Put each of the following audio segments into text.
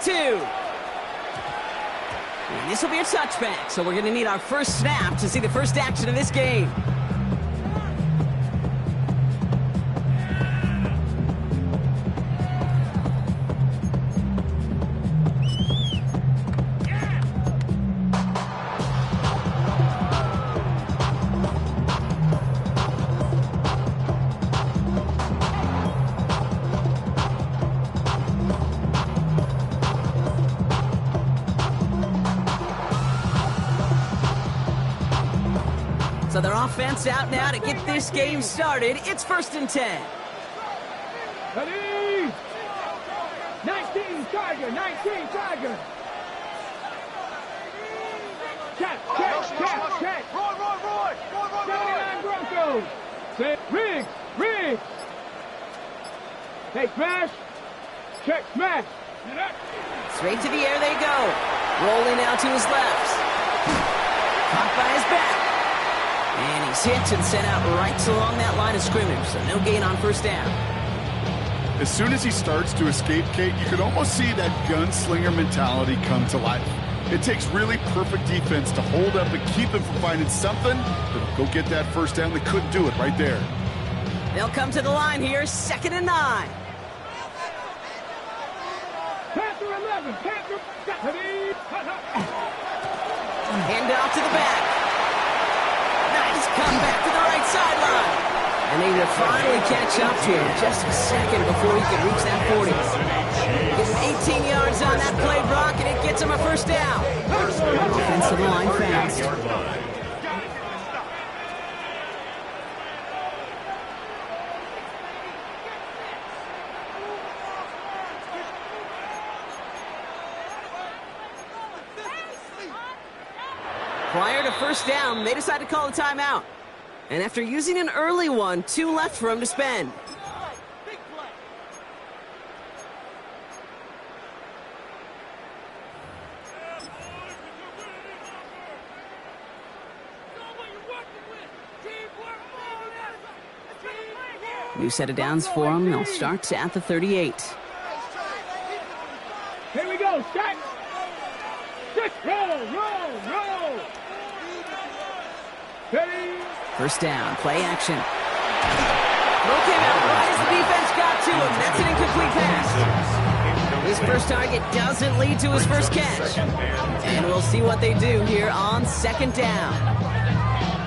2. And this will be a touchback, so we're going to need our first snap to see the first action of this game. So their offense out now to get this game started. It's 1st and 10. Ready? 19 Tiger, 19 Tiger. Check. Roy. 79 Broncos. Set, Riggs. Hey, smash. Check, smash. Straight to the air they go. Rolling out to his left. Caught by his back. And he's hit and sent out right along that line of scrimmage, so no gain on 1st down. As soon as he starts to escape, Kate, you can almost see that gunslinger mentality come to life. It takes really perfect defense to hold up and keep him from finding something that'll go get that 1st down. They couldn't do it right there. They'll come to the line here, 2nd and 9. Panther 11, Panther. Hand off to the back. Nice comeback to the right sideline. And they will finally catch up to him just a second before he can reach that 40. Gives him 18 yards on that play, Brock, and it gets him a 1st down. Offensive line fast. Prior to 1st down, they decide to call a timeout. And after using an early one, 2 left for him to spend. New set of downs for them. They'll start at the 38. Here we go, set. Roll. Ready? 1st down, play action. Throw came out right as the defense got to him. That's an incomplete pass. His first target doesn't lead to his first catch. And we'll see what they do here on 2nd down.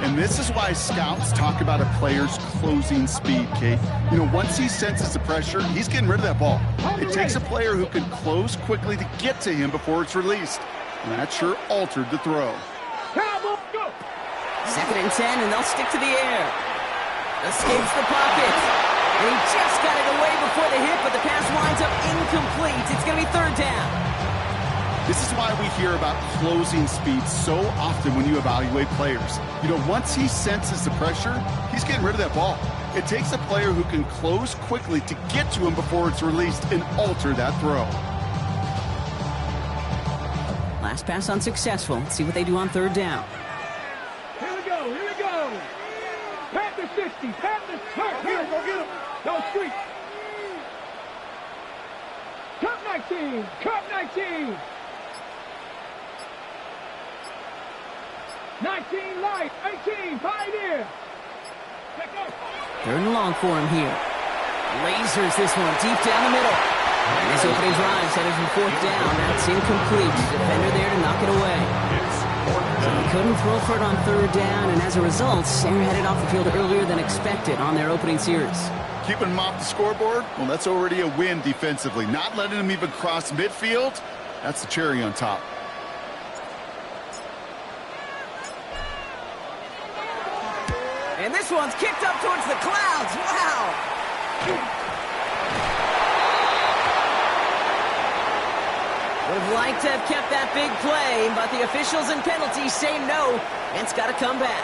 And this is why scouts talk about a player's closing speed, Kate. You know, once he senses the pressure, he's getting rid of that ball. It takes a player who can close quickly to get to him before it's released. And that sure altered the throw. 2nd and 10, and they'll stick to the air. Escapes the pocket. And he just got it away before the hit, but the pass winds up incomplete. It's going to be 3rd down. This is why we hear about closing speed so often when you evaluate players. You know, once he senses the pressure, he's getting rid of that ball. It takes a player who can close quickly to get to him before it's released and alter that throw. Last pass unsuccessful. Let's see what they do on 3rd down. Here we go. Panther 60, Panther. Go get him. Don't streak. Cup 19. 19 light, 18 Pioneer. 3rd and long for him here. Lasers this one deep down the middle. And this opening drive headed for 4th down. That's incomplete. Defender there to knock it away. So he couldn't throw for it on 3rd down, and as a result, they're headed off the field earlier than expected on their opening series. Keeping him off the scoreboard? Well, that's already a win defensively. Not letting him even cross midfield, that's the cherry on top. And this one's kicked up towards the clouds. Wow! Would have liked to have kept that big play, but the officials and penalties say no, and it's got to come back.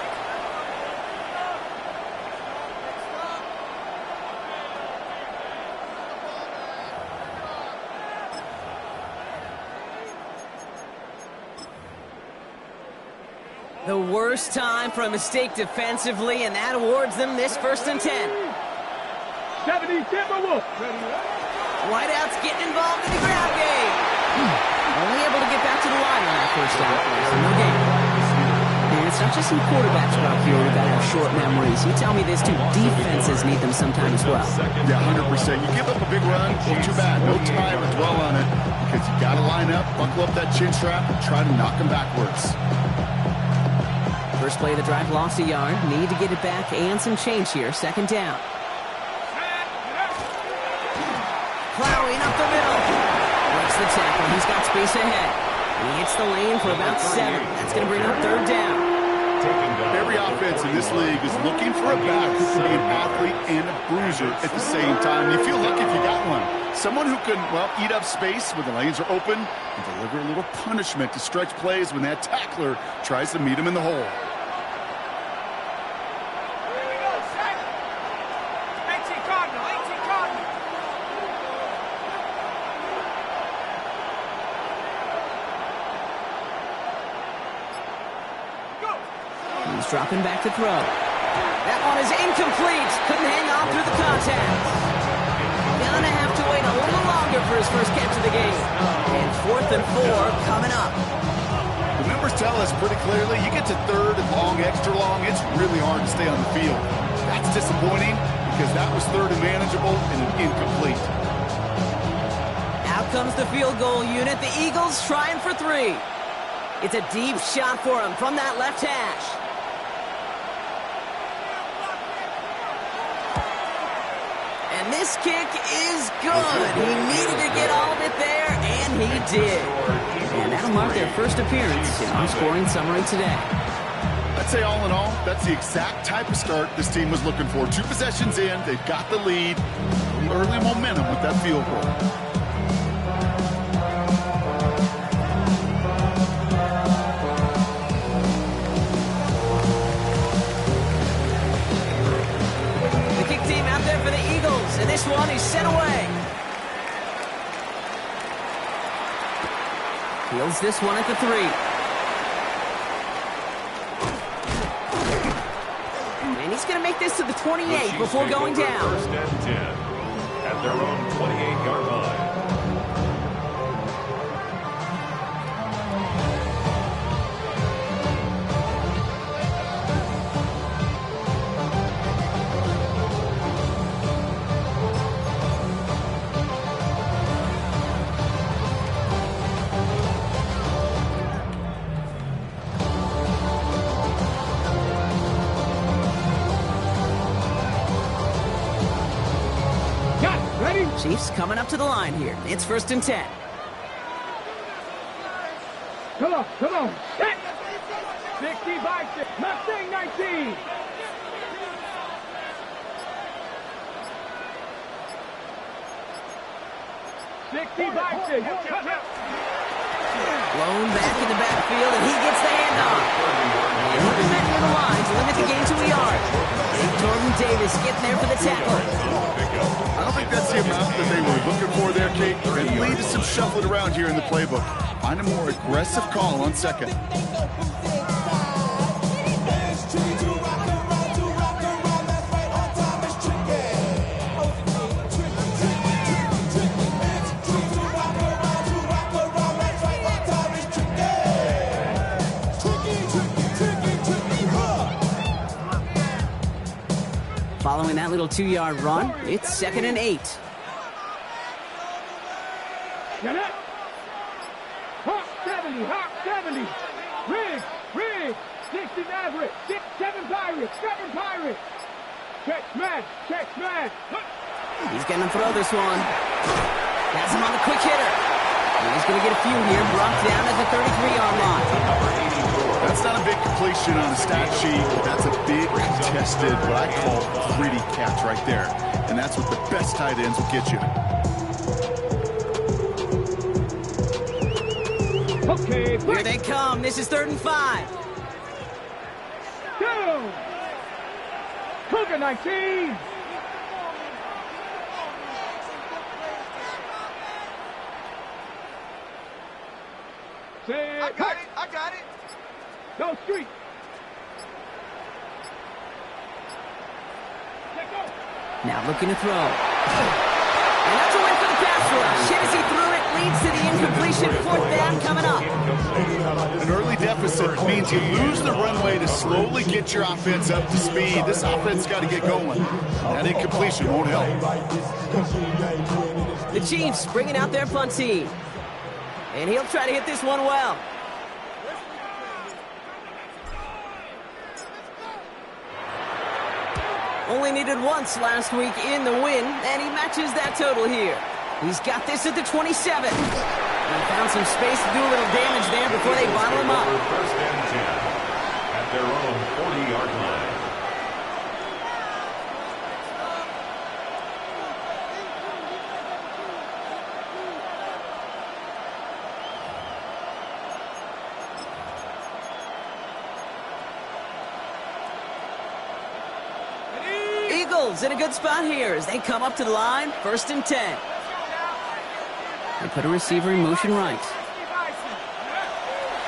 The worst time for a mistake defensively, and that awards them this 1st and 10. 70 Timberwolves. Whiteout's getting involved in the ground game. first down plays in the game. And it's not just some quarterbacks out here who got to have short memories. You tell me this too, defenses need them sometime as well. Yeah, 100%. You give up a big run, well, too bad. No time to dwell on it because you got to line up, buckle up that chin strap, and try to knock them backwards. First play of the drive lost a yard. Need to get it back and some change here. Second down. Plowing up the middle. Breaks the tackle. He's got space ahead. And he hits the lane for about 7. That's going to bring up third down. Every offense in this league is looking for a back who can be an athlete and a bruiser at the same time. You feel lucky if you got one. Someone who can, well, eat up space when the lanes are open and deliver a little punishment to stretch plays when that tackler tries to meet him in the hole. Dropping back to throw. That one is incomplete. Couldn't hang on through the contact. Gonna have to wait a little longer for his first catch of the game. And 4th and 4 coming up. The numbers tell us pretty clearly, you get to third and long, extra long, it's really hard to stay on the field. That's disappointing because that was third and manageable and an incomplete. Out comes the field goal unit. The Eagles trying for 3. It's a deep shot for him from that left hash. And this kick is good. He needed to get all of it there, and he did. And that'll mark their first appearance in our scoring summary today. I'd say all in all, that's the exact type of start this team was looking for. 2 possessions in, they've got the lead. Early momentum with that field goal. And this one is sent away. Fields this one at the 3. And he's going to make this to the 28 before going down. First and 10 at their own 28-yard line. Chiefs coming up to the line here. It's 1st and 10. Come on. Set. 60 by 6. Mustang 19. Blown back in the backfield, and he gets the handoff. And he was back near the line to limit the gain to a yard. Big Jordan Davis getting there for the tackle. I don't think that's the amount that they were looking for there, Kate. It lead to some shuffling around here in the playbook. Find a more aggressive call on second. Following that little 2-yard run, it's 2nd and 8. Get up. Hawk 70. Rig. 60 Maverick. 7 Pirates. Check smash. He's going to throw this one. Has him on the quick hitter. And he's going to get a few here, brought down at the 33-yard line. That's not a big completion on a stat sheet, but that's a big contested, what I call gritty catch right there. And that's what the best tight ends will get you. Okay, here they come. This is 3rd and 5. Go! Cougar 19. I got it. Go street. Now looking to throw. And that's a win for the pass rush. Hit as he threw it. leads to the incompletion. Fourth down coming up. An early deficit means you lose the runway to slowly get your offense up to speed. This offense got to get going. That incompletion won't help. The Chiefs bringing out their punt team. And he'll try to hit this one well. Only needed once last week in the win, and he matches that total here. He's got this at the 27. And found some space to do a little damage there before they bottle him up. First and 10 at their own 40-yard line. Eagles in a good spot here as they come up to the line, first and 10. They put a receiver in motion right.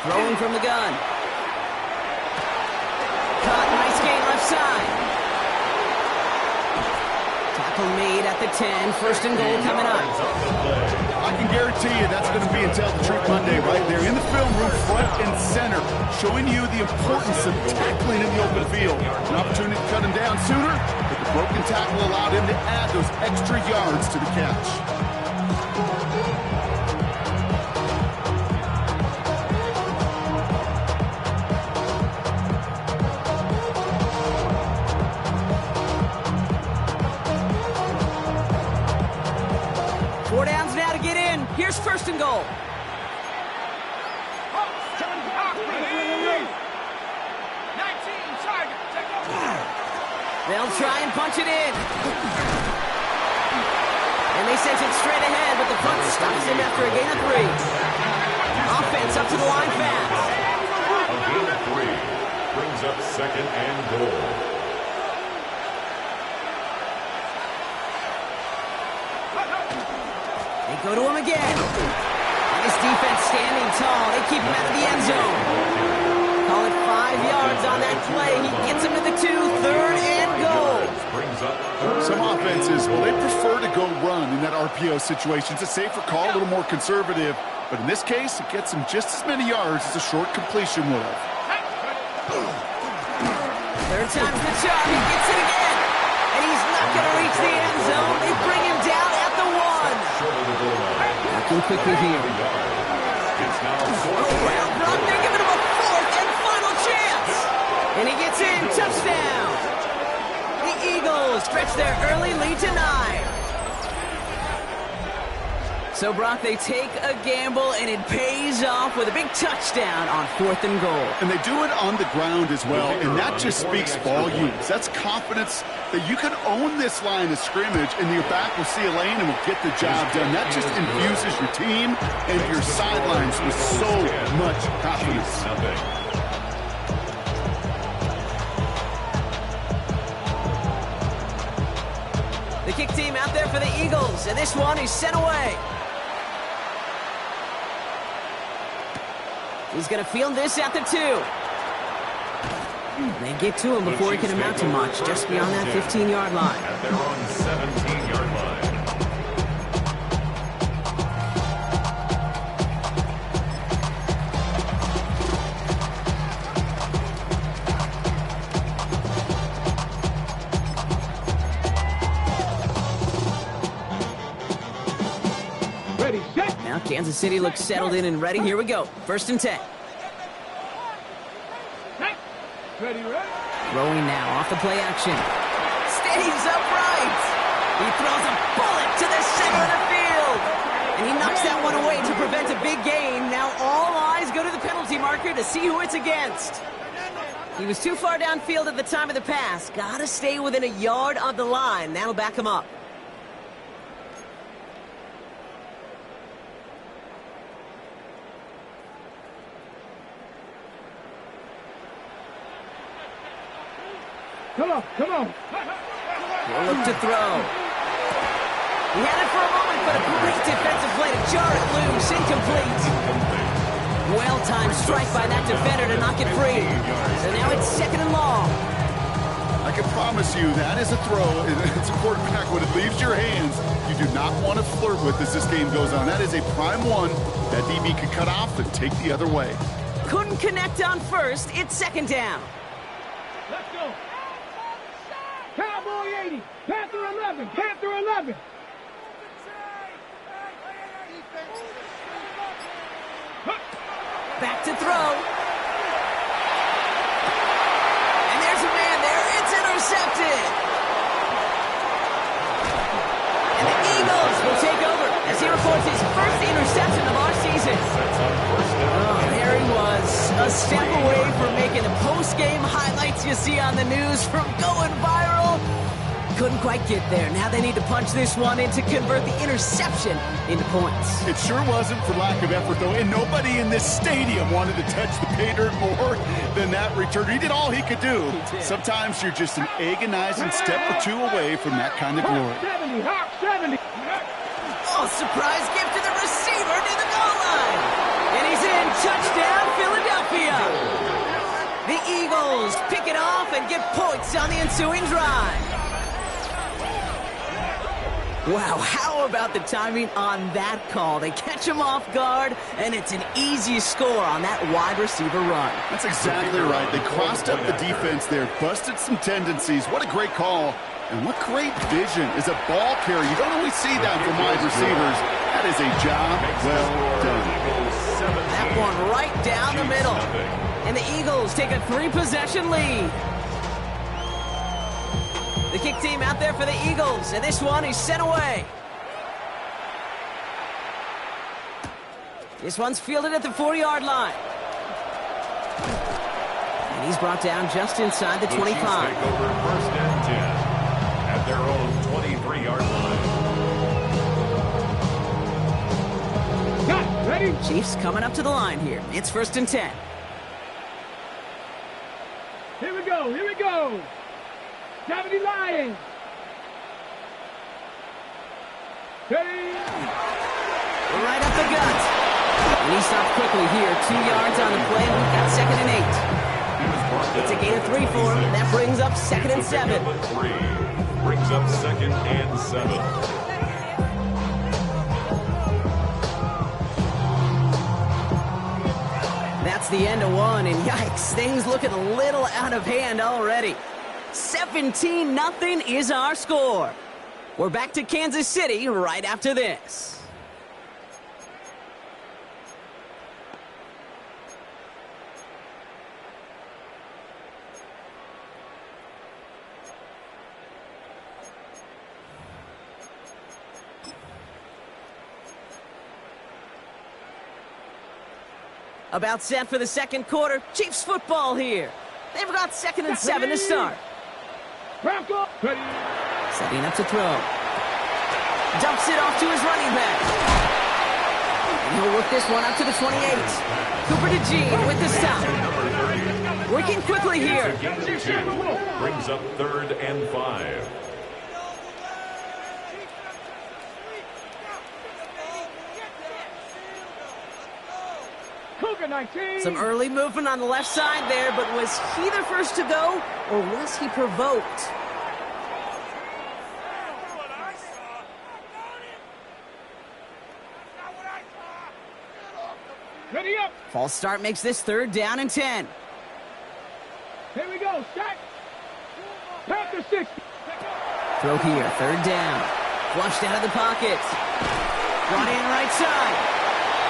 Throwing from the gun. Caught, nice gain left side. Tackle made at the 10, first and goal coming up. I can guarantee you that's going to be until the Truth Monday right there in the film room, front and center, showing you the importance of tackling in the open field. An opportunity to cut him down sooner, but the broken tackle allowed him to add those extra yards to the catch. Here's first and goal. They'll try and punch it in. And they sent it straight ahead, but the punt stops him after a gain of 3. Offense up to the line fast. A gain of 3 brings up second and goal. Go to him again. Nice defense standing tall. They keep him out of the end zone. Call it 5 yards on that play. He gets him to the 2, third and goal. Some offenses, well, they prefer to go run in that RPO situation. It's a safer call, a little more conservative. But in this case, it gets him just as many yards as a short completion would have. Third time's the charm. He gets it again. And he's not going to reach the end zone. They bring him down at the 1. Working quickly here. Well, Brock, they're giving him a fourth and final chance. And he gets in. Touchdown. The Eagles stretch their early lead to 9. So, Brock, they take a gamble, and it pays off with a big touchdown on 4th and goal. And they do it on the ground as well, and that just speaks volumes. That's confidence that you can own this line of scrimmage, and your back will see a lane and will get the job done. That just infuses your team and your sidelines with so much confidence. The kick team out there for the Eagles, and this one is sent away. He's going to field this at the 2. They get to him before he can amount to much, just beyond that 15-yard line. At their own 17-yard line. Ready, set. Now Kansas City looks settled in and ready. Here we go. First and 10. Ready, ready. Throwing now off the play action. Stays upright. He throws a bullet to the center of the field. And he knocks that one away to prevent a big gain. Now all eyes go to the penalty marker to see who it's against. He was too far downfield at the time of the pass. Gotta stay within a yard of the line. That'll back him up. Come on, come on. He'll look to throw. He had it for a moment, but a great defensive play to jar it loose. Incomplete. Well-timed strike by that defender to knock it free. So now it's second and long. I I can promise you that is a throw. It's a quarterback. When it leaves your hands, you do not want to flirt with as this game goes on. That is a prime one that DB could cut off and take the other way. Couldn't connect on first. It's second down. Let's go. Cowboy 80. Panther 11. Panther 11. Back to throw. And there's a man there. It's intercepted. And the Eagles will take over as he records his first interception of our season. Oh, there he was. A step away from making the post-game highlights you see on the news from going viral. Couldn't quite get there. Now they need to punch this one in to convert the interception into points. It sure wasn't for lack of effort, though, and nobody in this stadium wanted to touch the pay dirt more than that return. He did all he could do. Sometimes you're just an agonizing step or two away from that kind of glory. 70, Hawk 70. Oh, surprise gift to the receiver near the goal line. And he's in. Touchdown, Philadelphia. The Eagles pick it off and get points on the ensuing drive. Wow, how about the timing on that call? They catch him off guard, and it's an easy score on that wide receiver run. That's exactly right. They crossed up the defense there, busted some tendencies. What a great call. And what great vision is a ball carrier. You don't always see that from wide receivers. That is a job well done. That one right down the middle. And the Eagles take a 3-possession lead. The kick team out there for the Eagles, and this one is sent away. This one's fielded at the 40-yard line. And he's brought down just inside the 25. Chiefs take over first and 10 at their own 23-yard line. Got ready. Chiefs coming up to the line here. It's first and 10. Here we go. Here we go. 70 Lions. Ready. Right up the gut. And he stopped quickly here. 2 yards on the play. We've got second and 8. It's a gain of 3 for him. That brings up second and 7. Brings up second and 7. That's the end of one, and yikes, things looking a little out of hand already. 17-0 is our score. We're back to Kansas City right after this. About set for the second quarter. Chiefs football here. They've got second and 7 to start. Bronco. Ready. Setting up to throw. Dumps it off to his running back. And he'll work this one up to the 28. Cooper DeJean with the stop. Working quickly here. Brings up third and 5. Cougar 19. Some early movement on the left side there, but was he the first to go, or was he provoked? Ready up. False start makes this third down and 10. Here we go. Stack. Panther 60. Throw here, third down. Flushed out of the pocket. Brought in right side.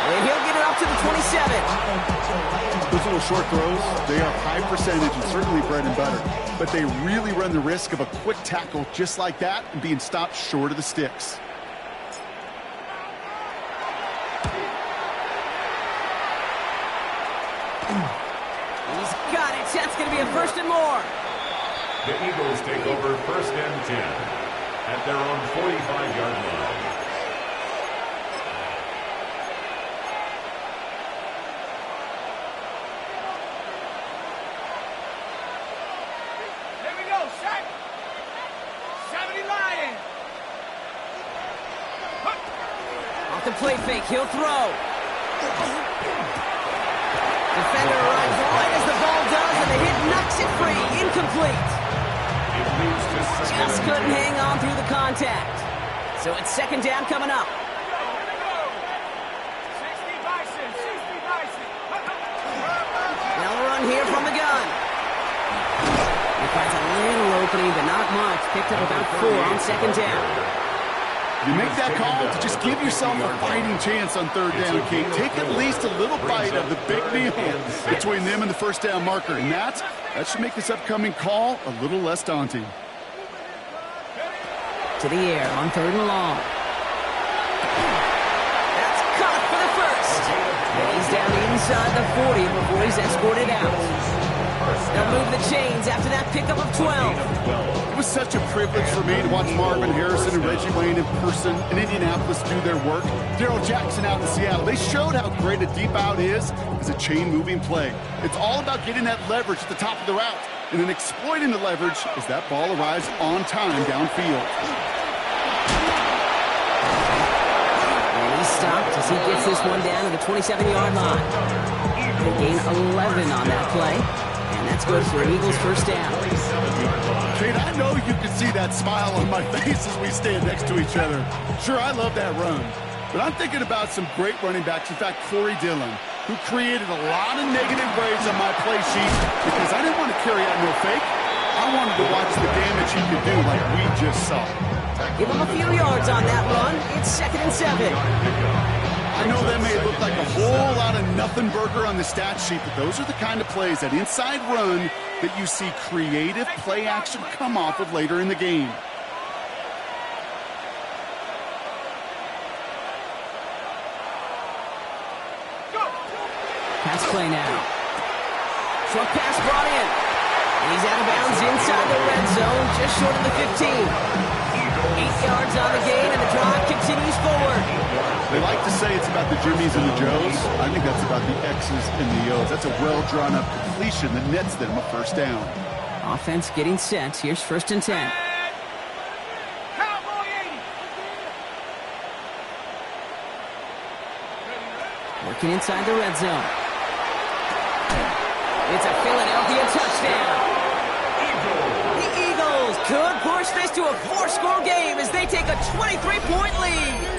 And he'll get it up to the 27. Those little short throws, they are high percentage and certainly bread and butter. But they really run the risk of a quick tackle just like that and being stopped short of the sticks. He's got it. That's going to be a first and more. The Eagles take over first and 10 at their own 45-yard line. Here we go. Sack. 70 Lions. Off the play fake, he'll throw. Defender arrives right as the ball does, and the hit knocks it free. Incomplete. Just couldn't hang on through the contact. So it's second down coming up. Now a run here from the gun. He finds a little opening, but not much. Picked up about 4 on second down. You make that call to just give yourself a fighting chance on third down, King. Take at least a little bite of the big meal between them and the first down marker. And that should make this upcoming call a little less daunting. To the air on third and long. That's caught for the first. And he's down inside the 40 before he's escorted out. They'll move the chains after that pickup of 12. It was such a privilege for me to watch Marvin Harrison and Reggie Wayne in person in Indianapolis do their work. Darrell Jackson out in Seattle. They showed how great a deep out is as a chain-moving play. It's all about getting that leverage at the top of the route and then exploiting the leverage as that ball arrives on time downfield. And he's stopped as he gets this one down to the 27-yard line. They gain 11 on that play. And that's good for an Eagles first down. Kate, I know you can see that smile on my face as we stand next to each other. Sure, I love that run. But I'm thinking about some great running backs. In fact, Corey Dillon, who created a lot of negative grades on my play sheet because I didn't want to carry out no fake. I wanted to watch the damage he could do like we just saw. Give him a few yards on that run. It's 2nd and 7. I know that may look like a whole lot of nothing burger on the stat sheet, but those are the kind of plays, that inside run, that you see creative play action come off of later in the game. Pass play now. Short pass brought in. And he's out of bounds inside the red zone, just short of the 15. 8 yards on the gain, and the drive continues forward. They like to say it's about the Jimmies and the Joes. I think that's about the X's and the O's. That's a well-drawn-up completion that nets them a first down. Offense getting set. Here's 1st and 10. Working inside the red zone. It's a Philadelphia touchdown. The Eagles could push this to a 4-score game as they take a 23-point lead.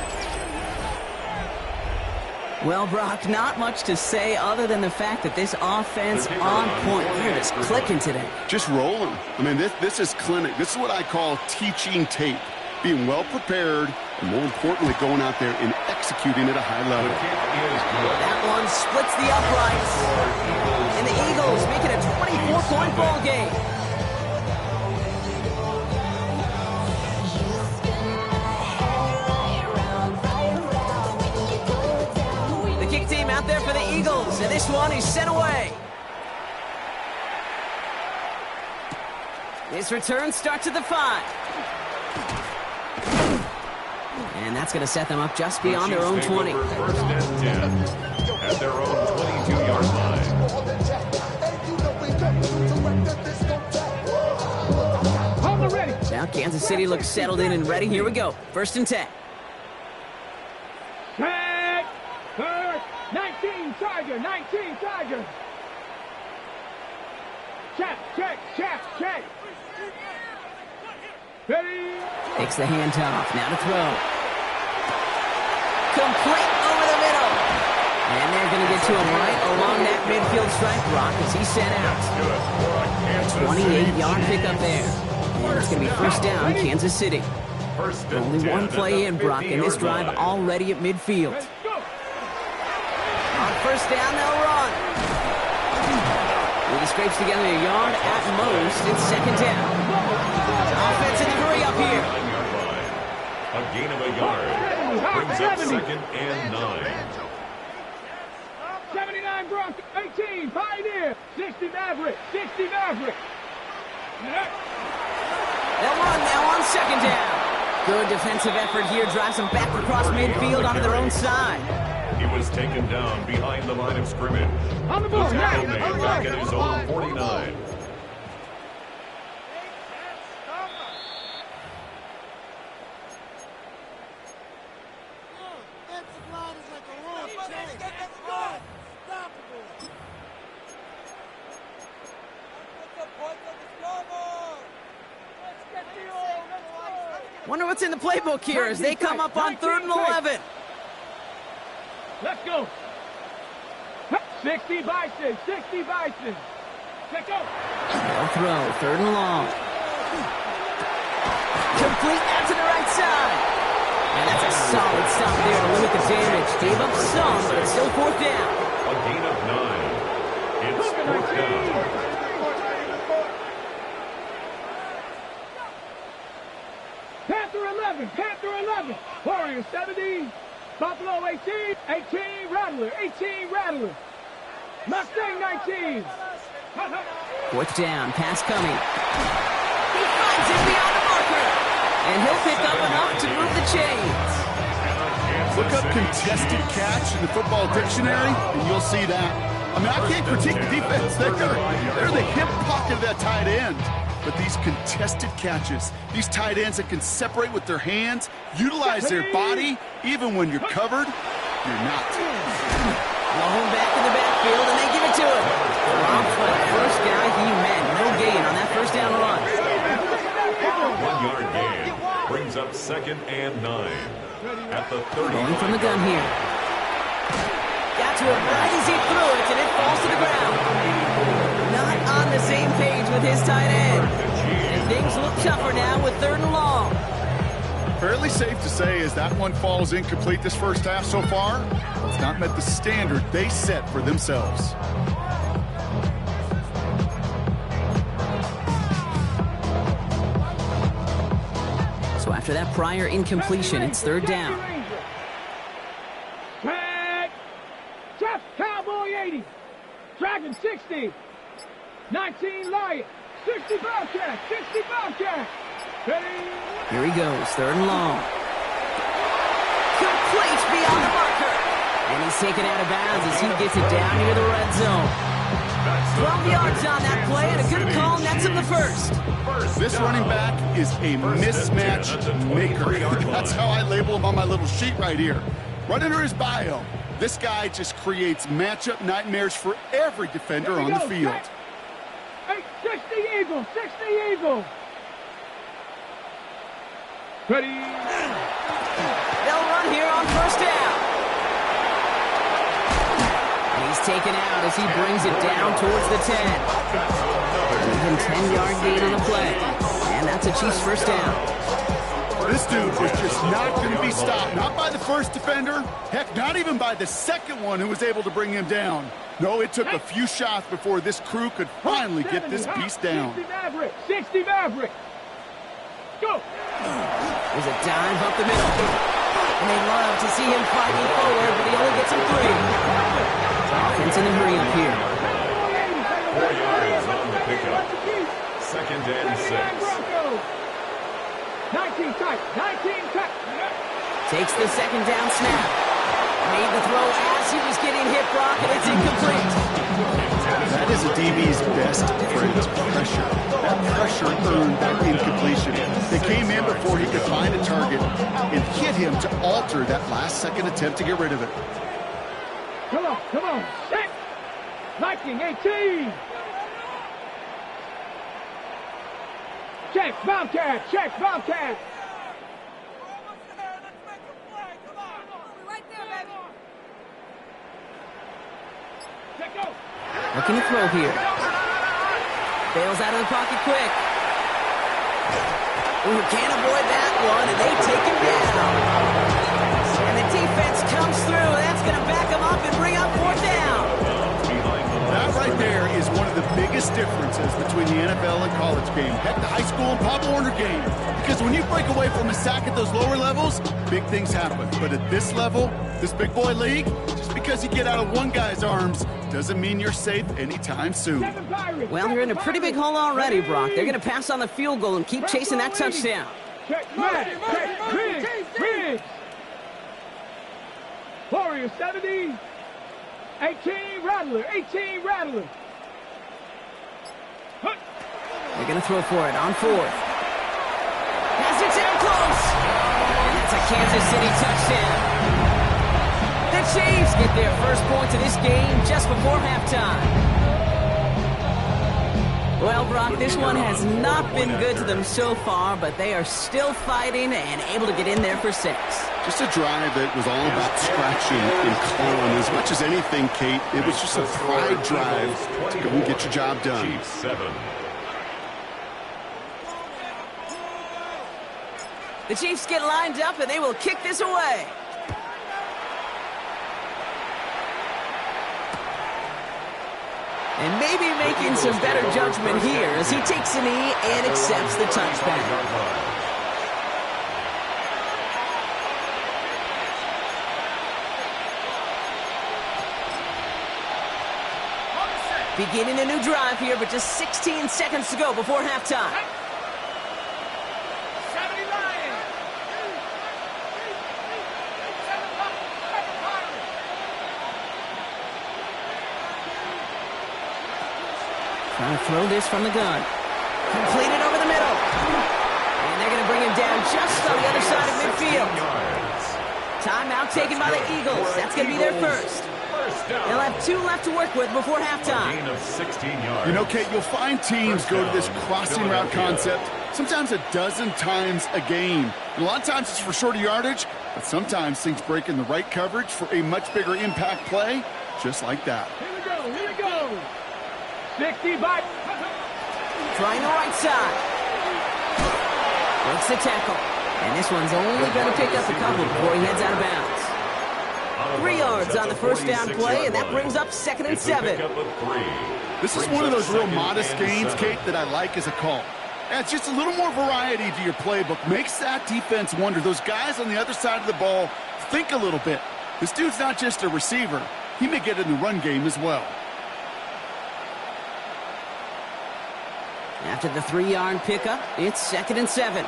Well, Brock, not much to say other than the fact that this offense on point. They're just clicking today. Just rolling. I mean, this is clinic. This is what I call teaching tape. Being well prepared, and more importantly, going out there and executing at a high level. That one splits the uprights. And the Eagles make it a 24-point ball game. The kick team out there for the Eagles, and this one is sent away. This return starts at the 5. And that's going to set them up just beyond their own 20. First and 10 at their own 22-yard line. Now Kansas City looks settled in and ready. Here we go. 1st and 10. Check. 19 Tiger. 19 Tiger. Check. Ready. Takes the handoff. Now to throw. Complete over the middle. And they're going to get to him right along that midfield stripe, Brock, as he's sent out. 28-yard pickup there. And it's going to be first down, Kansas City. Only one play in, Brock, and this drive already at midfield. On first down, they'll run. He scrapes together a yard at most. It's 2nd down. Offense in the hurry up here. A gain of a yard. Brings up 2nd and 9. 79 Bronco, 18 Pioneer, 60 Maverick. They'll run now on 2nd down. Good defensive effort here. Drives them back across midfield onto their own side. He was taken down behind the line of scrimmage. On the The ball, tackle now. made back at his own 49. Let's get the Wonder what's in the playbook here as they come up on 3rd and 11. Let's go. 60 Bison, 60 Bison. Let's go. They'll throw, 3rd and long. Complete out to the right side. And that's a solid stop there to limit the damage. Gave up some, but it's still 4th down. A gain of 9. It's 4th down. Panther 11, Warriors 70, Buffalo 18, 18 Rattler, 18 Rattler, Mustang 19. 4th down, pass coming. He finds it beyond the marker, and he'll pick up enough to move the chains. Look up contested catch in the football dictionary, and you'll see that. I mean, I can't critique the defense. They're the hip pocket of that tight end. But these contested catches, these tight ends that can separate with their hands, utilize their body, even when you're covered, you're not. Long back in the backfield, and they give it to him. Wrong foot, first guy he met. No gain on that 1st down run. 1-yard gain brings up 2nd and 9 at the 30. Going from the gun here. Got to it right as he threw it, and it falls to the ground. Not on the same page with his tight end. And things look tougher now with 3rd and long. Fairly safe to say as that one falls incomplete this first half so far, it's not met the standard they set for themselves. So after that prior incompletion, it's 3rd down. Drag, Jeff Cowboy 80, Dragon 60, 19 Lion, 60 Bobcat, 60 Bobcat. Ready? Here he goes, 3rd and long. Complete beyond the marker. And he's taken out of bounds as he gets it down near the red zone. 12 yards on that play, and a good call nets him the 1st. This running back is a mismatch maker. That's how I label him on my little sheet right here. Right under his bio, this guy just creates matchup nightmares for every defender on the field. 60 Eagles, 60 Eagles. Ready? They'll run here on 1st down. And he's taken out as he brings it down towards the 10. Even 10-yard gain on the play. And that's a Chiefs 1st down. This dude is just not going to be stopped. Not by the first defender. Heck, not even by the second one who was able to bring him down. No, it took a few shots before this crew could finally get this beast down. 60 Maverick, 60 Maverick. Go. There's a dive up the middle. And they love to see him fighting forward, but he only gets him 3. Offense in the hurry up here. 4 yards on the pickup. 2nd and 6. 19 tight, 19 tight. Takes the 2nd down snap. Made the throw as he was getting hit, Brock, and it's incomplete. That is a DB's best friend, pressure. That pressure earned that incompletion. They came in before he could find a target and hit him to alter that last-second attempt to get rid of it. Come on, set. Viking 18. Check, Bobcat, check, Bobcat. Looking to throw here. Bails out of the pocket quick. Ooh, can't avoid that one, and they take him down. And the defense comes through. That's going to back him up and bring up 4th down. That right there is one of the biggest differences between the NFL and college game. Heck, the high school and Pop Warner game. Because when you break away from a sack at those lower levels, big things happen. But at this level, this big boy league, just because you get out of one guy's arms doesn't mean you're safe anytime soon. Well, they're in a pretty big hole already, Brock. They're going to pass on the field goal and keep chasing that touchdown. Check, Riggs. Warriors 70. 18 Rattler, 18 Rattler. They're going to throw for it on 4th. Has it down close. And that's a Kansas City touchdown. The Chiefs get their first points of this game just before halftime. Well, Brock, this one has not been good to them so far, but they are still fighting and able to get in there for 6. Just a drive that was all about scratching and clawing. As much as anything, Kate, it was just a pride drive to go and get your job done. Chiefs 7. The Chiefs get lined up, and they will kick this away. And maybe making some better judgment here as he takes a knee and accepts the touchback. Beginning a new drive here, but just 16 seconds to go before halftime. Trying to throw this from the gun. Completed over the middle. And they're going to bring him down just on the other side of midfield. Timeout taken by the Eagles. That's going to be their first. They'll have 2 left to work with before halftime. Gain of 16 yards. You know, Kate, you'll find teams go to this crossing route concept sometimes a dozen times a game. And a lot of times it's for shorter yardage, but sometimes things break in the right coverage for a much bigger impact play, just like that. Here we go, here we go. 60 by... Trying the right side. Breaks the tackle. And this one's only going to pick up a couple before he heads out of bounds. 3 yards on the first down play, and that brings up 2nd and 7. This is one of those real modest gains, Kate, that I like as a call. Adds just a little more variety to your playbook. Makes that defense wonder. Those guys on the other side of the ball think a little bit. This dude's not just a receiver. He may get in the run game as well. After the 3-yard pickup, it's 2nd and 7.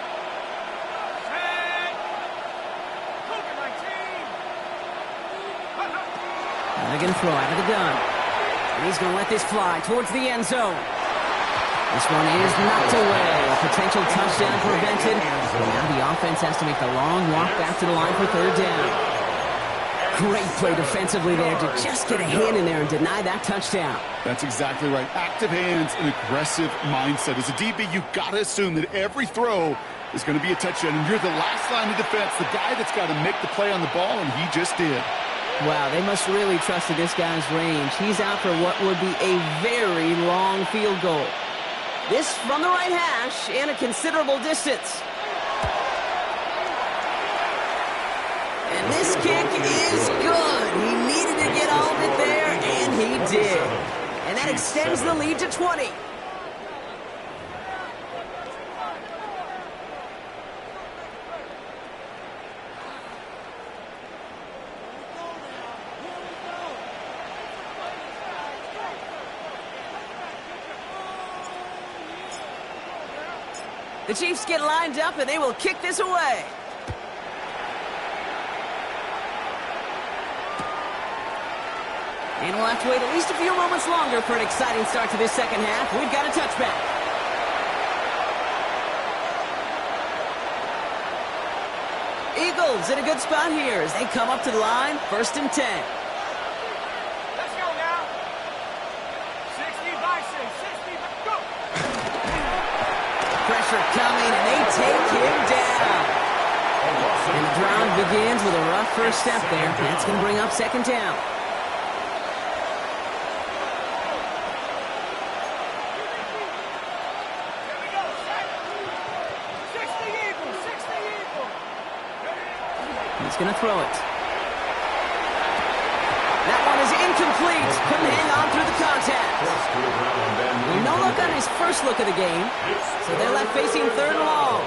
They're going to throw out of the gun. And he's going to let this fly towards the end zone. This one is knocked away. A potential touchdown prevented. And now the offense has to make the long walk back to the line for 3rd down. Great play defensively there to just get a hand in there and deny that touchdown. That's exactly right. Active hands and aggressive mindset. As a DB, you've got to assume that every throw is going to be a touchdown. And you're the last line of defense, the guy that's got to make the play on the ball, and he just did. Wow, they must really trust this guy's range. He's out for what would be a very long field goal. This from the right hash and a considerable distance. And this kick is good. He needed to get all of it there, and he did. And that extends the lead to 20. The Chiefs get lined up, and they will kick this away. And we'll have to wait at least a few moments longer for an exciting start to this second half. We've got a touchback. Eagles in a good spot here as they come up to the line. 1st and 10. Let's go now. 60 by 6. 60 by... Go! Pressure coming, and they take him down. And the drive begins with a rough first step there. That's going to bring up 2nd down. He's going to throw it. That one is incomplete. Couldn't hang on through the contact. No look on his first look of the game. So they're left facing 3rd and long.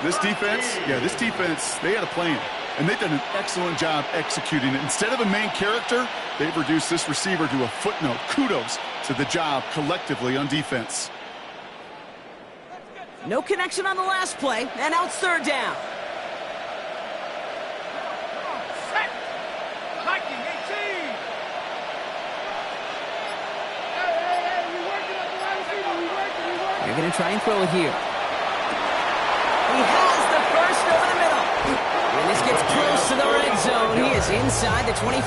This defense, they had a plan. And they've done an excellent job executing it. Instead of a main character, they've reduced this receiver to a footnote. Kudos to the job collectively on defense. No connection on the last play, and now it's 3rd down. They're going to try and throw it here. He has the first over the middle. And this gets close to the red zone. He is inside the 25.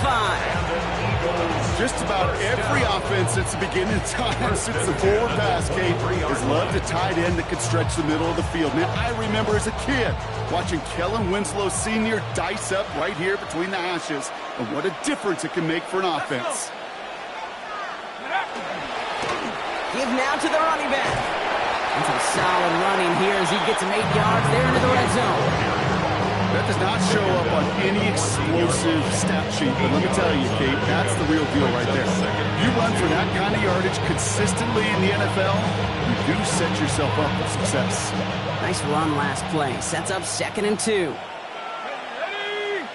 Just about every offense since the beginning of time, since the forward pass, Kate, has loved a tight end that could stretch the middle of the field. Man, I remember as a kid watching Kellen Winslow Sr. dice up right here between the hashes, and what a difference it can make for an offense. Give now to the running back. And some solid running here as he gets him 8 yards there into the red zone. That does not show up on any explosive stat sheet, but let me tell you, Kate, that's the real deal right there. You run for that kind of yardage consistently in the NFL, you do set yourself up for success. Nice run last play. Sets up 2nd and 2. Ready?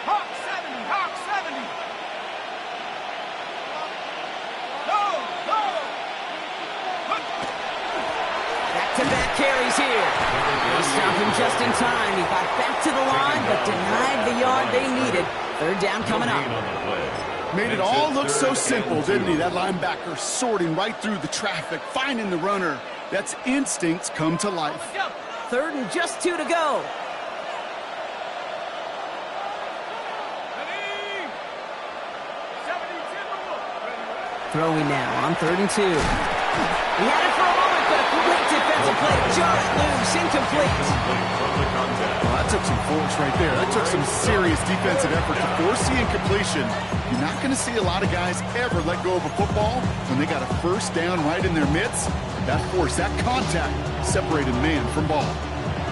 Hawk 70, Hawk 70. Back-to-back carries here. They stopped him just in time. He got back to the line, but denied the yard they needed. 3rd down coming up. Made it all look so simple, didn't he? That linebacker sorting right through the traffic, finding the runner. That's instincts come to life. 3rd and just 2 to go. Throwing now on 3rd and 2. He had it for a moment, but a great defensive play to jar it loose, incomplete. Well, that took some force right there. That took some serious defensive effort to force the incompletion. You're not going to see a lot of guys ever let go of a football when they got a 1st down right in their midst. That force, that contact, separated man from ball.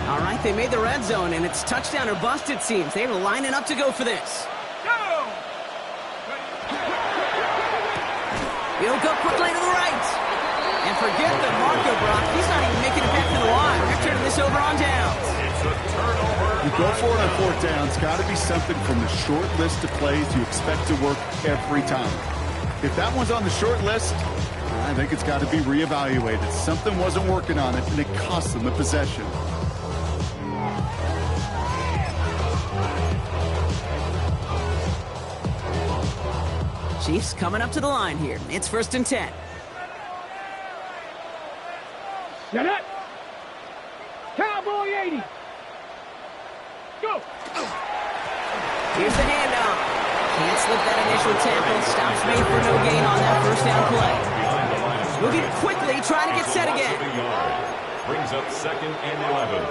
All right, they made the red zone, and it's touchdown or bust, it seems. They're lining up to go for this. He'll go quickly to the right. And forget the Marco Brock. He's not even making it back to the line. They're turning this over on downs. It's a turnover. You go for it on 4th down. It's got to be something from the short list of plays you expect to work every time. If that one's on the short list, I think it's got to be reevaluated. Something wasn't working on it, and it cost them the possession. Chiefs coming up to the line here. It's 1st and 10. Get it. Cowboy 80. Go. Here's the handoff. Can't slip that initial tackle. Stops made for no gain on that 1st down play. Moving quickly, trying to get set again. Brings up 2nd and 11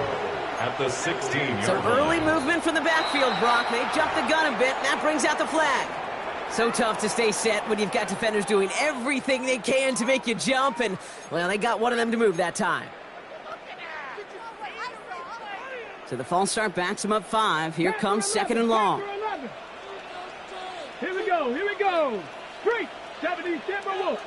at the 16-yard Some line. early movement from the backfield, Brock. They jumped the gun a bit, and that brings out the flag. So tough to stay set when you've got defenders doing everything they can to make you jump, and, well, they got one of them to move that time. So the false start backs him up 5. Here comes 2nd and long. Here we go, here we go. Street, 70 Timberwolves.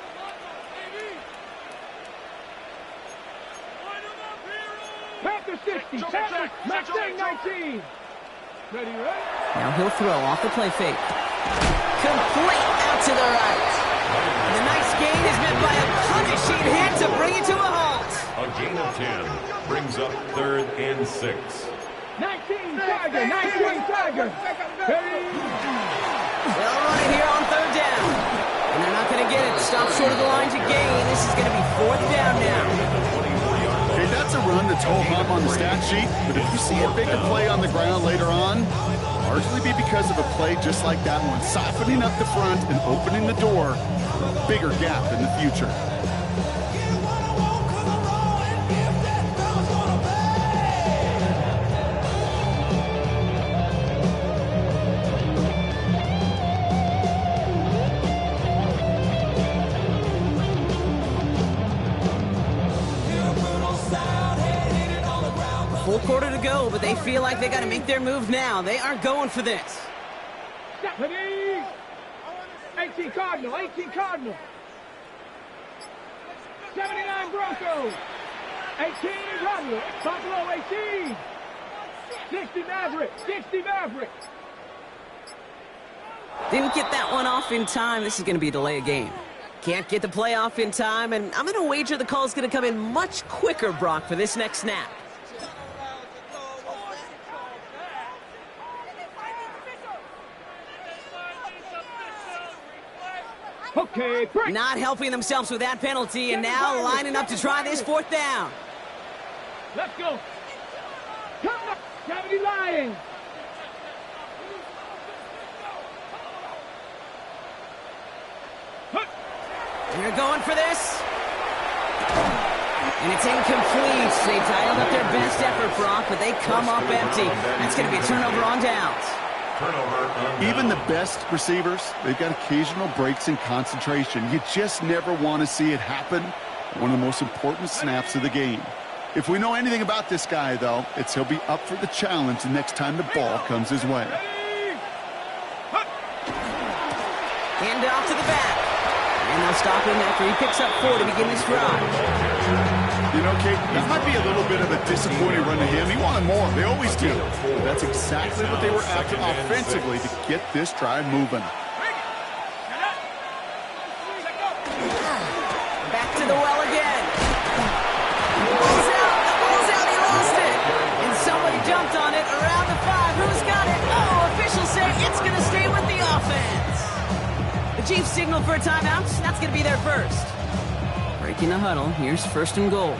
Panther 60, Panther, Mustang 19. Ready, right? Now he'll throw off the play fake. Complete out to the right. And the nice gain is met by a punishing hit to bring it to a halt. A gain of 10 brings up 3rd and 6. 19 Tiger, 19 Tiger. Ready? They'll run it here on 3rd down. And they're not going to get it. Stop short of the line to gain. This is going to be 4th down now. Hey, that's a run that's ho-hum on the stat sheet, but if you see a bigger play on the ground later on, largely be because of a play just like that one, softening up the front and opening the door for a bigger gap in the future. Full quarter to go, but they feel like they got to make their move now. They are going for this. Ready? 18 Cardinal, 18 Cardinal. 79 Broncos. 18 Rattler, Buffalo 18. 60 Maverick, 60 Maverick. Didn't get that one off in time. This is going to be a delay of game. Can't get the play off in time, and I'm going to wager the call is going to come in much quicker, Brock, for this next snap. Okay, break. Not helping themselves with that penalty, and now lining up to try this 4th down. Let's go. Come on, 70 Lions. They're going for this. And it's incomplete. They dialed up their best effort, Brock, but they come up empty. That's going to be a turnover on downs. Even the best receivers, they've got occasional breaks in concentration. You just never want to see it happen. One of the most important snaps of the game. If we know anything about this guy, though, it's he'll be up for the challenge the next time the ball comes his way. Hand off to the back. And they'll stop him after he picks up 4 to begin this drive. You know, Kate, that might be a little bit of a disappointing run to him. He wanted more. They always do. That's exactly what they were after offensively to get this drive moving. Back to the well again. The ball's out. The ball's out. He lost it. And somebody jumped on it around the 5. Who's got it? Oh, officials say it's going to stay with the offense. The Chiefs signal for a timeout. That's going to be their first. Breaking the huddle. Here's 1st and goal.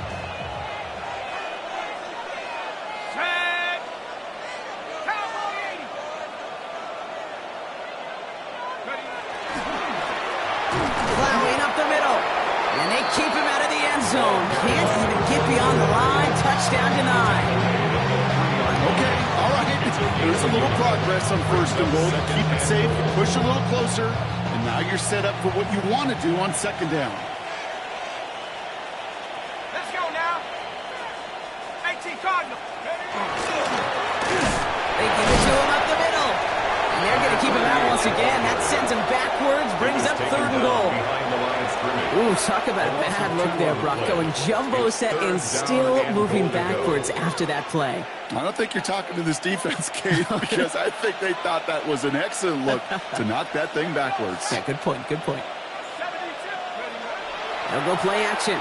Plowing up the middle. And they keep him out of the end zone. Can't even get beyond the line. Touchdown denied. Okay, all right. There's a little progress on 1st and goal. Keep it safe. Push a little closer. And now you're set up for what you want to do on 2nd down. They give it to him up the middle. And they're going to keep him out once again. That sends him backwards, brings up 3rd and goal. Ooh, talk about a bad look there, Brock. Going jumbo set and still moving backwards after that play. I don't think you're talking to this defense, Kate, because I think they thought that was an excellent look to knock that thing backwards. Yeah, good point, good point. They'll go play action.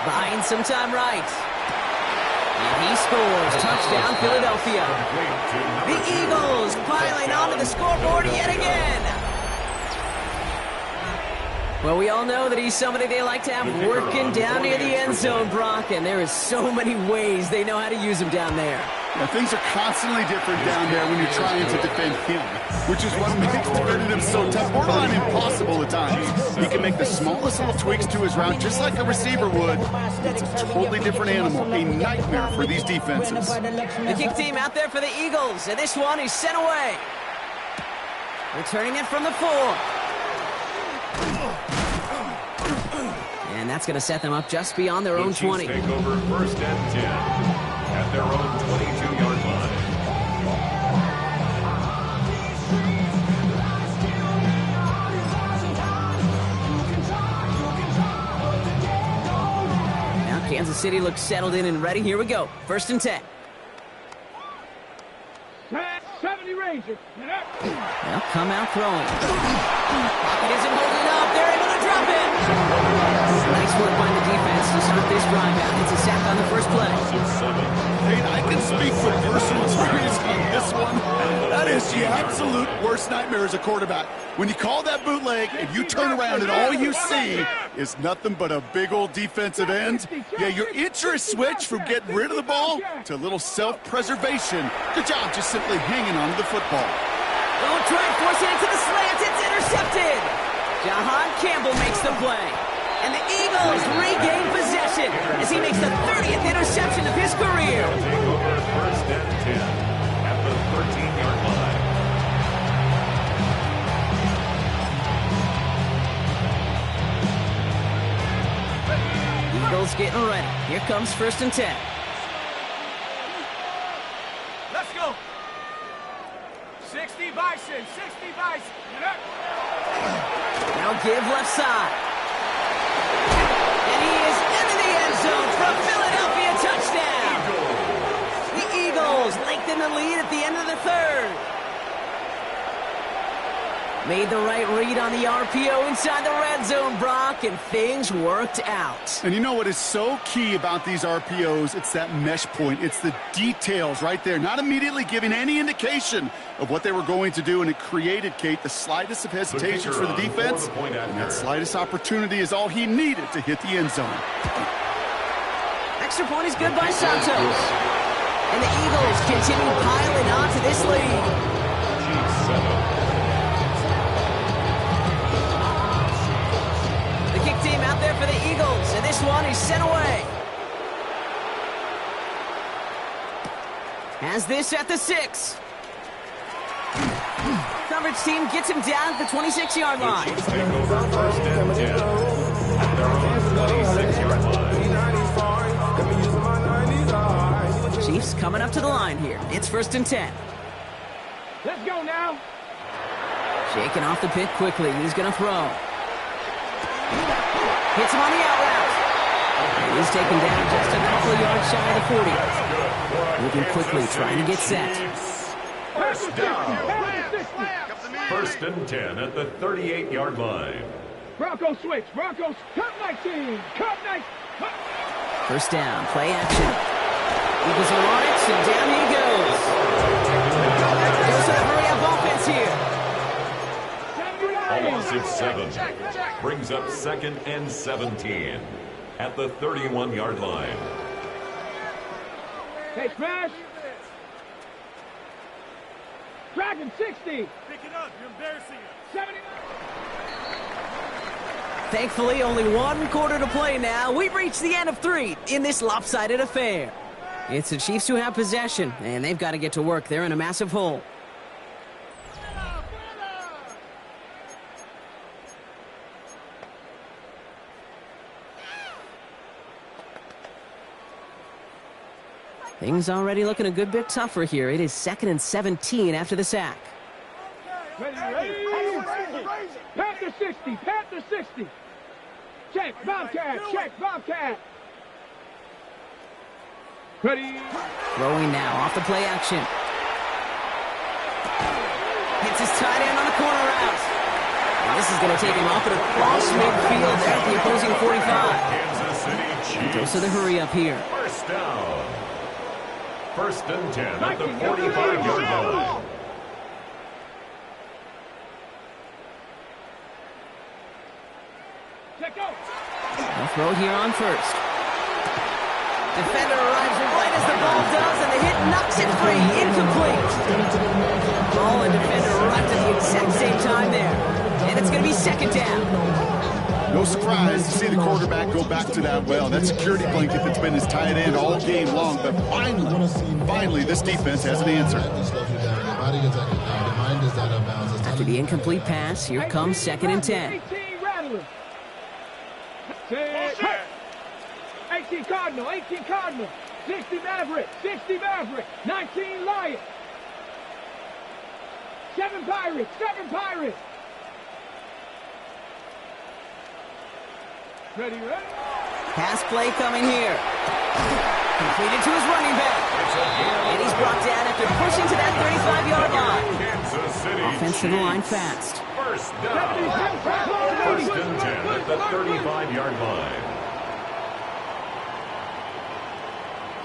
Buying some time right. And he scores. Touchdown, Philadelphia. The Eagles piling onto the scoreboard yet again. Well, we all know that he's somebody they like to have working down near the end zone, Brock, and there is so many ways they know how to use him down there. Now, things are constantly different down there when you're trying to defend him, which is what makes defending him so tough, borderline impossible at times. He can make the smallest little tweaks to his route, just like a receiver would. It's a totally different animal, a nightmare for these defenses. The kick team out there for the Eagles, and this one is sent away. Returning it from the 4. And that's going to set them up just beyond their own 20. Take over 1st and 10 at their own 22-yard line. Now Kansas City looks settled in and ready. Here we go. 1st and 10. 70 Rangers. They'll come out throwing. Pocket isn't holding up. They're able to drop it. Nice work by the defense to start this drive out. It's a sack on the first play. Hey, I can speak from personal experience on this one. That is the absolute worst nightmare as a quarterback. When you call that bootleg and you turn around and all you see is nothing but a big old defensive end, yeah, your interest switch from getting rid of the ball to a little self-preservation. Good job just simply hanging on to the football. Don't try forcing it to the slant. It's intercepted. Jahan Campbell makes the play. And the Eagles regain possession as he makes the 30th interception of his career. Take over 1st and 10 at the 13-yard line. Eagles getting ready. Here comes 1st and 10. Let's go. 60 Bison, 60 Bison. Now give left side. And he is into the end zone from Philadelphia. Touchdown. The Eagles lengthen the lead at the end of the 3rd. Made the right read on the RPO inside the red zone, Brock, and things worked out. And you know what is so key about these RPOs? It's that mesh point. It's the details right there, not immediately giving any indication of what they were going to do, and it created, Kate, the slightest of hesitations for the defense, and that slightest opportunity is all he needed to hit the end zone. Extra point is good by Santos. And the Eagles continue piling on to this lead. one. He's sent away. Has this at the 6. Coverage team gets him down at the 26-yard line. Chiefs take over first and 10 at their own 26-yard line. Chiefs coming up to the line here. It's first and 10. Let's go now. Shaking off the pick quickly. He's going to throw. Hits him on the out route. And he's taken down just a couple of yards shy of the 40. Moving quickly, trying to get set. First down. First and 10 at the 38-yard line. Bronco switch. Broncos. Cut 19. Cut 19. First down, play action. Eagles are on it, and down he goes. There's a hurry-up offense here. A loss of 7. Brings up second and 17 at the 31-yard line. Hey, Smash. Dragon 60. Pick it up. You're embarrassing us. 79. Thankfully, only one quarter to play now. We've reached the end of 3 in this lopsided affair. It's the Chiefs who have possession, and they've got to get to work. They're in a massive hole. Things already looking a good bit tougher here. It is second and 17 after the sack. Ready. Panther 60. Panther 60. Check. Bobcat. Check. Bobcat. Ready. Throwing now off the play action. Hits his tight end on the corner route. And this is going to take him off at across midfield at the opposing 45. Kansas City Chiefs. Goes to the hurry up here. First down. First and 10 at the 45-yard line. Check out. They'll throw here on first. Defender arrives right as the ball does, and the hit knocks it free. Incomplete. Ball and defender arrived at the exact same time there. And it's going to be second down. No surprise to see the quarterback go back to that well. That security blanket that's been his tight end all game long. But finally, this defense has an answer. After the incomplete pass, here comes second and 10. 18 Rattler. 18 Cardinal. 18 Cardinal. 60 Maverick. 60 Maverick. 19 Lion. 7 Pirates. 7 Pirates. Ready. Pass play coming here. Completed to his running back. And he's brought down after pushing to that 35-yard line. Kansas City Offense to the line fast. First down. First and 10 at the 35-yard line.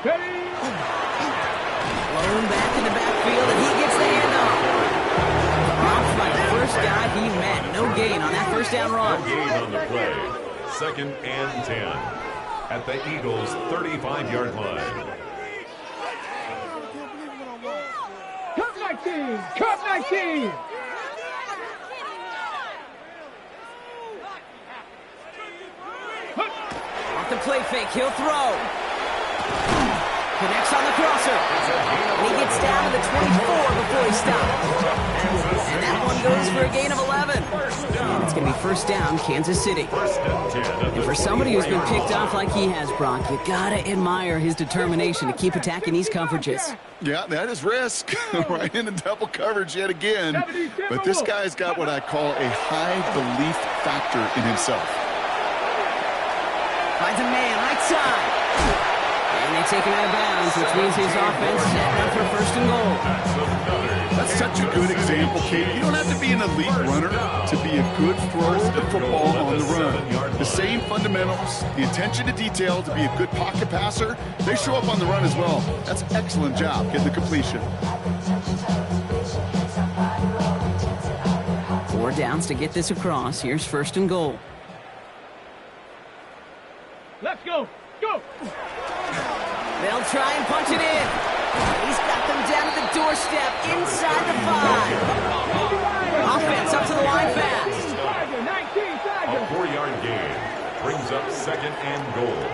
Ready. Blown back in the backfield, and he gets the handoff. Dropped by the first guy he met. No gain on that first down run. No gain on the play. Second and 10 at the Eagles' 35-yard line. Cup 19. Cup 19. Off the play fake, he'll throw. Connects on the crosser. And he gets down to the 24 before he stops. And that one goes for a gain of 11. And it's going to be first down, Kansas City. And for somebody who's been picked off like he has, Brock, you got to admire his determination to keep attacking these coverages. Yeah, that is risk. Right into double coverage yet again. But this guy's got what I call a high belief factor in himself. Finds a man right side. And they take him out of bounds, which means his offense set up for first and goal. That's such a good example, Kate. You don't have to be an elite runner to be a good thrower of the football on the run. The same fundamentals, the attention to detail to be a good pocket passer, they show up on the run as well. That's an excellent job getting the completion. 4 downs to get this across. Here's first and goal. Let's go. Go. They'll try and punch it in. He's got them down at the doorstep inside the 5. Offense up to the line fast. A 4-yard gain brings up up second and goal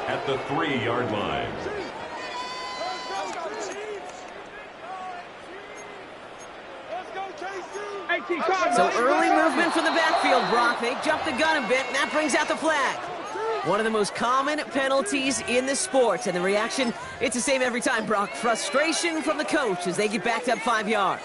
at the 3-yard line. So early movement from the backfield, Brock. They jumped the gun a bit, and that brings out the flag. One of the most common penalties in the sport, and the reaction, it's the same every time, Brock. Frustration from the coach as they get backed up 5 yards.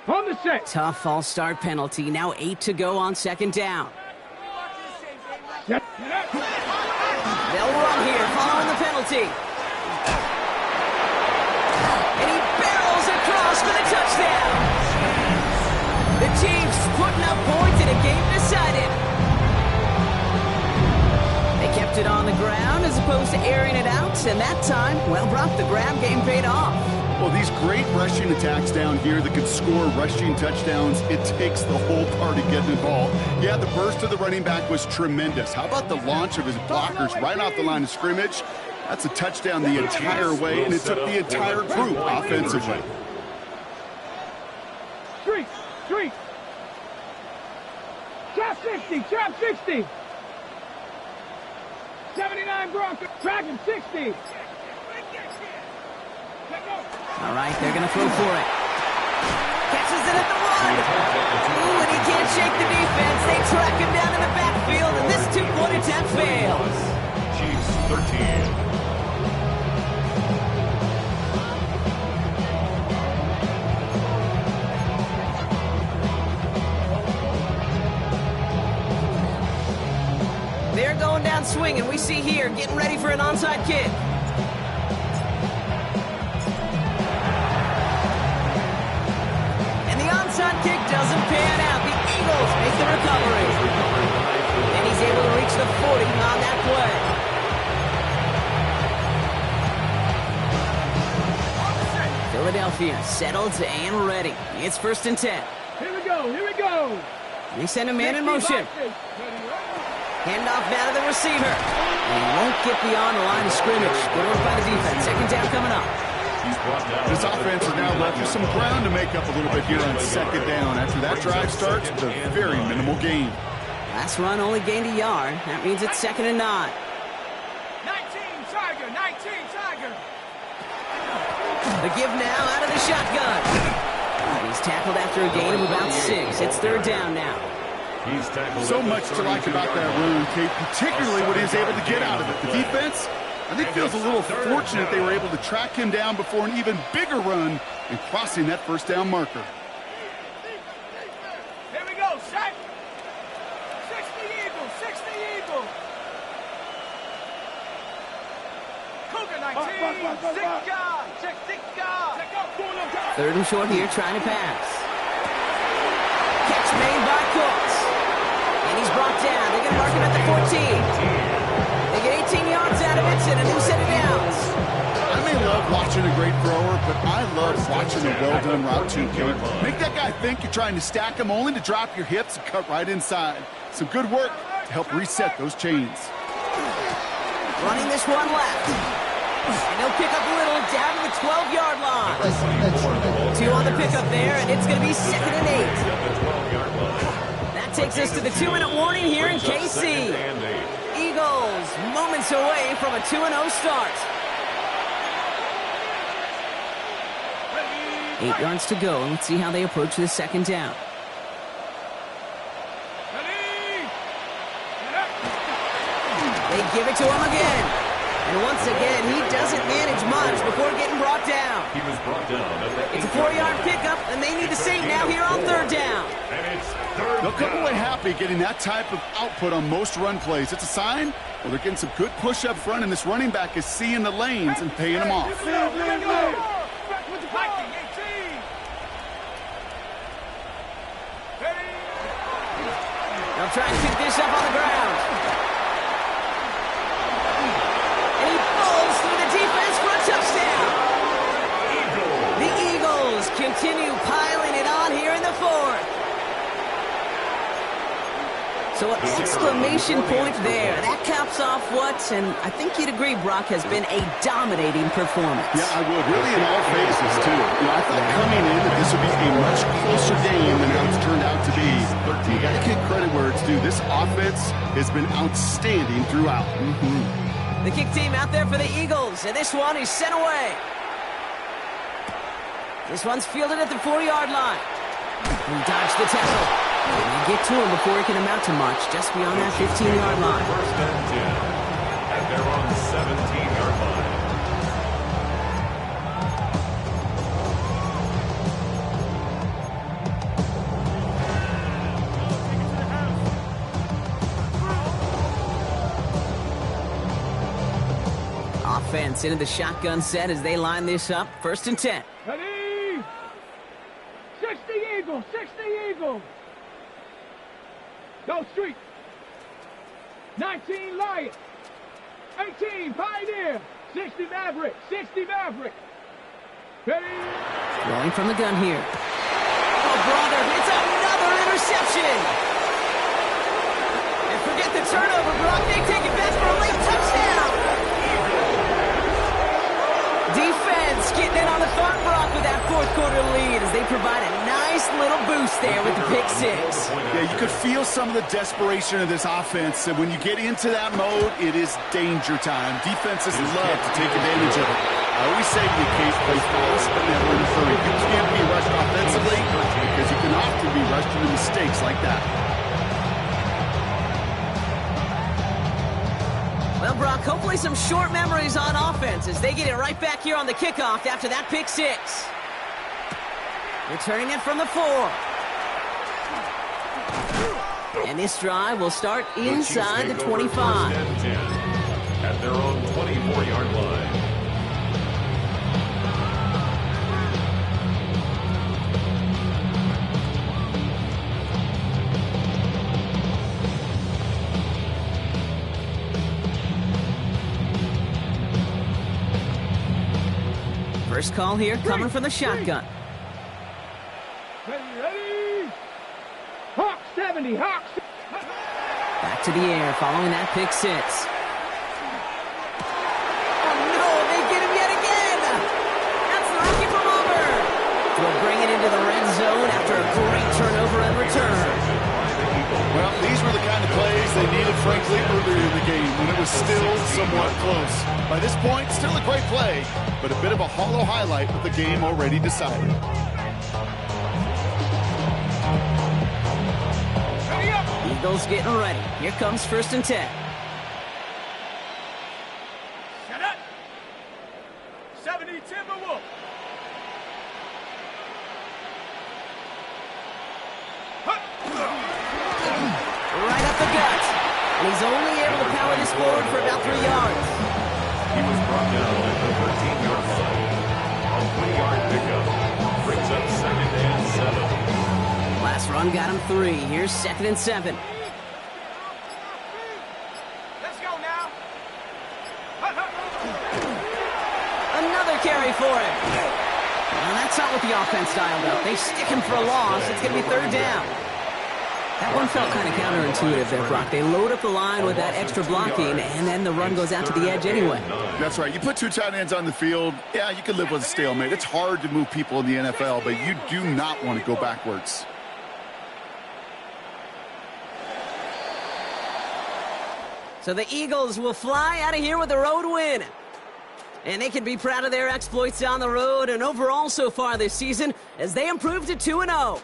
On the set. Tough false start penalty. Now 8 to go on second down. They'll run here following the penalty. And he barrels across for the touchdown. The Chiefs putting up points in a game decided. They kept it on the ground as opposed to airing it out. And that time, well, Brock, the grab game paid off. Well, these great rushing attacks down here that could score rushing touchdowns, it takes the whole party getting involved. Yeah, the burst of the running back was tremendous. How about the launch of his blockers right off the line of scrimmage? That's a touchdown the entire way, and it took the entire group offensively. Street. Trap 60. 79 Broncos. Tracking 60. All right, they're going to throw for it. Catches it at the 1. Ooh, and he can't shake the defense. They track him down in the backfield, and this 2-point attempt fails. Chiefs 13. They're going down swinging. We see here, getting ready for an onside kick. Onside kick doesn't pan out. The Eagles make the recovery. And he's able to reach the 40 on that play. Philadelphia settled and ready. It's 1st and 10. Here we go. They send a man in motion. Handoff now to the receiver. And he won't get beyond the line of scrimmage. Good work by the defense. Second down coming up. This offense is now left with some ground to make up a little bit here on second down. After that drive starts with a very minimal gain. Last run only gained a yard. That means it's 2nd and 9. 19 Tiger. The give now out of the shotgun. And he's tackled after a gain of about 6. It's 3rd down now. So much to like about that run, Kate, particularly what he's able to get out of it. The defense, I think, feels a little fortunate they were able to track him down before an even bigger run and crossing that 1st down marker. Here we go, set. 60 Eagles. Cougar 19, 6 guard. 3rd and short here, trying to pass. Catch made by Cooks. And he's brought down. They're going to mark him at the 14. They get 18 yards out of it and a new set of downs. I may love watching a great thrower, but I love watching a well-done route too, Kate. Make that guy think you're trying to stack him only to drop your hips and cut right inside. Some good work to help reset those chains. Running this one left. And he'll pick up a little down to the 12-yard line. 2 on the pickup there, and it's going to be 2nd and 8. That takes us to the 2-minute warning here in KC. Eagles moments away from a 2-0 start. 8 yards to go. Let's see how they approach the 2nd down. They give it to him again. And once again, he doesn't manage much before getting brought down. He was brought down. It's a 4-yard pickup, and they need to save now here on 3rd down. And it's 3rd They'll come down. away happy getting that type of output on most run plays. It's a sign, well, they're getting some good push up front, and this running back is seeing the lanes and paying them off. They'll try and pick this up on the ground. And he falls through the defense for a touchdown. The Eagles continue piling it on here in the 4th. So an exclamation point there. That caps off what, and I think you'd agree, Brock, has been a dominating performance. Yeah, I would. Really in all phases, too. I thought coming in that this would be a much closer game than how it's turned out to be. You got to give credit where it's due. This offense has been outstanding throughout. The kick team out there for the Eagles, and this one is sent away. This one's fielded at the 4-yard line. He dodged the tackle. And you get to him before he can amount to much, just beyond that 15-yard line. First and 10 at their own 17-yard line. Offense into the shotgun set as they line this up. First and 10. Ready? 60 Eagles, 60 Eagles. Go Street. 19 Lions. 18 Pioneer. 60 Maverick, 60 Maverick. Ready? Rolling from the gun here. Oh, brother, it's another interception. And forget the turnover, Brock. They take it back for a late touchdown. Defense getting in on the thought, Brock, with that fourth quarter lead as they provide a nice little boost there with the pick six. Yeah, you could feel some of the desperation of this offense, and when you get into that mode, it is danger time. Defenses love to take advantage of it. I always say you can't play fast, but never in a hurry. You can't be rushed offensively because you can often be rushed into mistakes like that. Well, Brock, hopefully some short memories on offense as they get it right back here on the kickoff after that pick six. Returning it from the 4. And this drive will start inside the 25. First and 10 at their own 24-yard line. First call here coming from the shotgun. Ready? Hawk 70, Hawk. Back to the air following that pick six. Oh, no, they get him yet again. That's the rookie from Auburn. They'll bring it into the red zone after a great turnover and return. Well, these were the kind of plays they needed, frankly, earlier in the game when it was still somewhat close. By this point, still a great play, but a bit of a hollow highlight with the game already decided. Eagles getting ready. Here comes first and 10. Shut up. 70 Timberwolf. Right up the gut. And he's only able to power this forward for about 3 yards. He was brought down at the 13-yard line. A 3-yard pickup brings up second and 7. Last run got him 3. Here's second and 7. Let's go now. Another carry for him. Well, that's not what the offense dialed up. They stick him for a loss. It's going to be third down. That one felt kind of counterintuitive there, Brock. They load up the line with that extra blocking, and then the run goes out to the edge anyway. That's right. You put 2 tight ends on the field, yeah, you can live with a stalemate. It's hard to move people in the NFL, but you do not want to go backwards. So the Eagles will fly out of here with a road win. And they can be proud of their exploits down the road and overall so far this season as they improved to 2-0.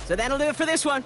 So that'll do it for this one.